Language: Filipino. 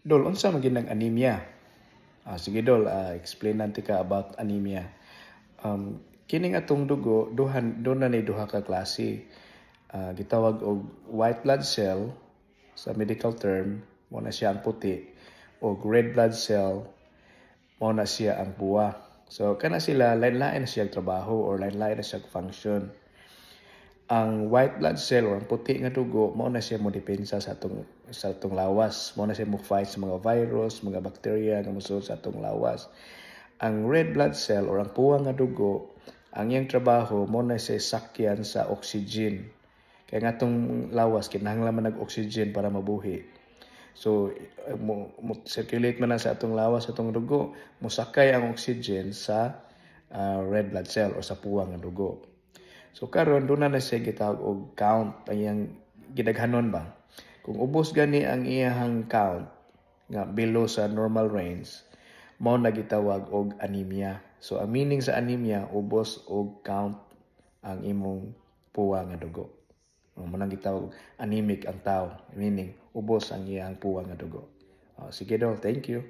Dol, unsa man ginang anemia? Sige Dol, explain nanti ka about anemia. Kining atong dugo, doon na duha ka klase. Gitawag og white blood cell sa medical term, mo na siya ang puti, o red blood cell, mo na siya ang buwa. So kana sila lain-lain na siya trabaho or lain-lain na siya function. Ang white blood cell o ang puti nga dugo mao na siya mo depensa sa atong lawas, mao na siya mo fight sa mga virus, mga bacteria nga mosulod sa atong lawas. Ang red blood cell o ang puwa nga dugo, ang iyang trabaho mo na siya sakyan sa oxygen. Kaya nga atong lawas kinahanglan man nag-oxygen para mabuhi. So mo circulate man na sa atong lawas, atong dugo, musakay ang oxygen sa red blood cell o sa puwa nga dugo. So karon doon na siya gitawag og count, ang iyang gidaghanon ba. Kung ubos gani ang iyang count nga below sa normal range, mao na gitawag og anemia. So ang meaning sa anemia, ubos og count ang imong puwa nga dugo. Mao nang gitawag anemic ang tao, meaning ubos ang iyang puwa nga dugo. Sige daw, thank you.